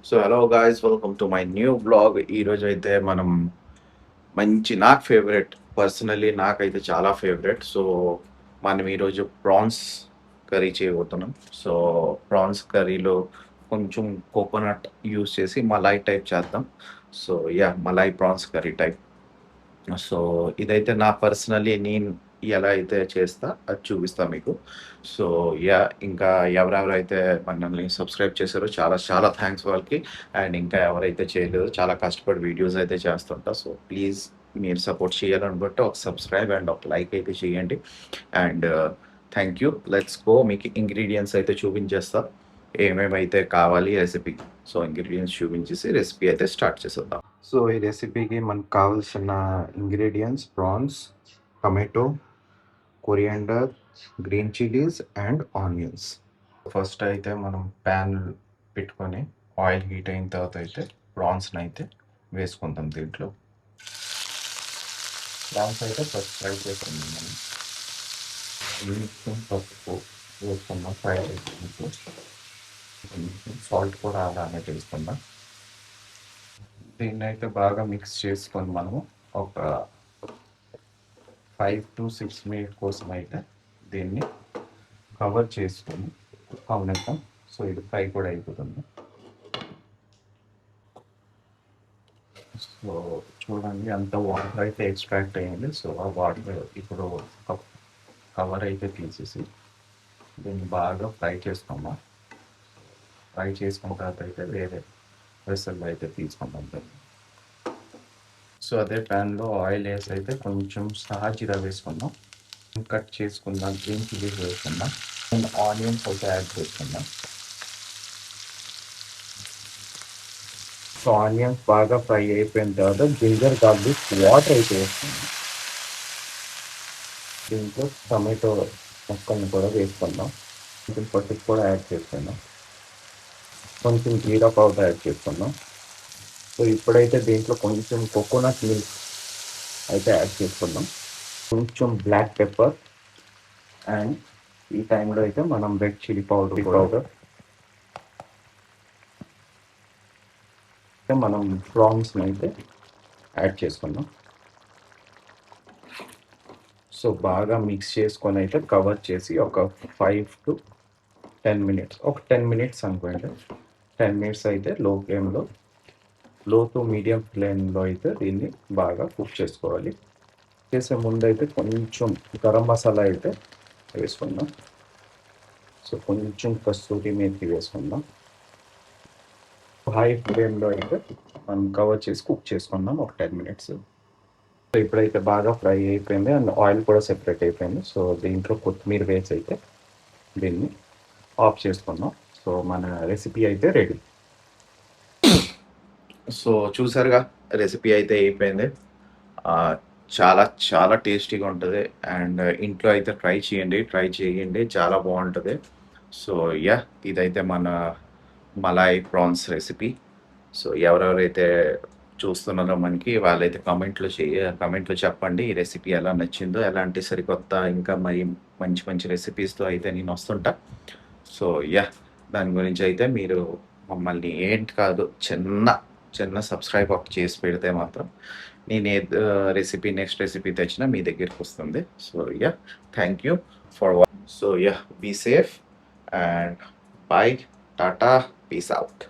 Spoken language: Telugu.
So hello guys, welcome to my new blog. ఈరోజు అయితే మనం నాకు ఫేవరెట్, పర్సనలీ నాకైతే చాలా ఫేవరెట్. సో మనం ఈరోజు ప్రాన్స్ కర్రీ చేయబోతున్నాం. సో ప్రాన్స్ కర్రీలో కొంచెం కోకోనట్ యూస్ చేసి మలాయ్ టైప్ చేద్దాం. So Malay prawns curry type. So ఇదైతే నా పర్సనలీ నేను ఎలా అయితే చేస్తా అది చూపిస్తా మీకు. సో ఇంకా ఎవరెవరైతే మనల్ని సబ్స్క్రైబ్ చేశారో చాలా చాలా థ్యాంక్స్ వాళ్ళకి. అండ్ ఇంకా ఎవరైతే చేయలేదో చాలా కష్టపడి వీడియోస్ అయితే చేస్తుంటా. సో ప్లీజ్ మీరు సపోర్ట్ చేయాలనుకుంటే ఒక సబ్స్క్రైబ్ అండ్ ఒక లైక్ అయితే చేయండి. And thank you. Let's go. మీకు ఇంగ్రీడియంట్స్ అయితే చూపించేస్తా, ఏమేమైతే కావాలి రెసిపీకి. సో ఇంగ్రీడియంట్స్ చూపించేసి రెసిపీ అయితే స్టార్ట్ చేసేద్దాం. సో ఈ రెసిపీకి మనకు కావాల్సిన ingredients prawns, tomato, coriander, green chillies and onions. First అయితే మనం ప్యాన్ పెట్టుకొని ఆయిల్ హీట్ అయిన తర్వాత అయితే ప్రాన్స్ని అయితే వేసుకుందాం. దీంట్లో ప్రాన్స్ అయితే ఫస్ట్ ఫ్రై చేసుకుందాం. మనం కొంచెం పసుపు వేసుకుందాం. ఫ్రై చేసుకుంటూ కొంచెం సాల్ట్ కూడా అలానే వేసుకుందాం. దీన్ని అయితే బాగా మిక్స్ చేసుకొని మనము ఒక 5 to 6 మినిట్ కోసం అయితే దీన్ని కవర్ చేసుకొని అవనిద్దాం. సో ఇది ఫ్రై కూడా అయిపోతుంది. సో చూడండి, అంత వాటర్ అయితే ఎక్స్ట్రాక్ట్ అయ్యింది. సో ఆ వాటర్ ఇప్పుడు కవర్ అయితే తీసేసి దీన్ని బాగా ఫ్రై చేసుకుందాం. ఫ్రై చేసుకున్న తర్వాత అయితే వేరే వెసల్లో అయితే తీసుకుందాం దాన్ని. సో అదే ప్యాన్లో ఆయిల్ వేసి అయితే కొంచెం సాజీరా వేసుకుందాం. కట్ చేసుకుందాం. గ్రీన్ చిల్లీస్ వేసుకుందాం. అండ్ ఆనియన్స్ అయితే యాడ్ చేసుకుందాం. సో ఆనియన్స్ బాగా ఫ్రై అయిపోయిన తర్వాత జింజర్ గార్లిక్ వాటర్ అయితే వేసుకుందాం. దీంట్లో టమాటో ముక్కల్ని కూడా వేసుకుందాం. కొంచెం పసుపు కూడా యాడ్ చేసుకుందాం. కొంచెం జీరా పౌడర్ యాడ్ చేసుకుందాం. సో ఇప్పుడైతే దీంట్లో కొంచెం కోకోనట్ మిల్క్ అయితే యాడ్ చేసుకుందాం. కొంచెం బ్లాక్ పెప్పర్ అండ్ ఈ టైంలో అయితే మనం రెడ్ చిల్లీ పౌడర్ మనం ప్రాన్స్ని అయితే యాడ్ చేసుకుందాం. సో బాగా మిక్స్ చేసుకొని అయితే కవర్ చేసి ఒక 5 to 10 మినిట్స్, ఒక 10 మినిట్స్ అనుకోండి. 10 మినిట్స్ అయితే లో టు మీడియం ఫ్లేమ్లో అయితే దీన్ని బాగా కుక్ చేసుకోవాలి. చేసే ముందు అయితే కొంచెం గరం మసాలా అయితే వేసుకుందాం. సో కొంచెం కస్తూరి మేతి వేసుకుందాం. హై ఫ్లేమ్లో అయితే మనం కవర్ చేసి కుక్ చేసుకుందాం ఒక 10 మినిట్స్. సో ఇప్పుడైతే బాగా ఫ్రై అయిపోయింది అండ్ ఆయిల్ కూడా సెపరేట్ అయిపోయింది. సో దీంట్లో కొత్తిమీర వేసి అయితే దీన్ని ఆఫ్ చేసుకుందాం. సో మన రెసిపీ అయితే రెడీ. సో చూసారుగా, రెసిపీ అయితే అయిపోయింది. చాలా చాలా టేస్టీగా ఉంటుంది. అండ్ ఇంట్లో అయితే ట్రై చేయండి, చాలా బాగుంటుంది. సో ఇదైతే మన మలాయ్ ప్రాన్స్ రెసిపీ. సో ఎవరెవరైతే చూస్తున్నారో మనకి వాళ్ళైతే కమెంట్లో చెప్పండి ఈ రెసిపీ ఎలా నచ్చిందో. ఎలాంటి సరికొత్త ఇంకా మరి మంచి మంచి రెసిపీస్తో అయితే నేను వస్తుంటా. సో దాని గురించి అయితే మీరు మమ్మల్ని ఏంటి కాదు చిన్న చిన్న సబ్స్క్రైబ్ చేసి పెడితే మాత్రం నేను నెక్స్ట్ రెసిపీ తెచ్చినా మీ దగ్గరికి వస్తుంది. So thank you for watching. So be safe and bye, tata, peace out.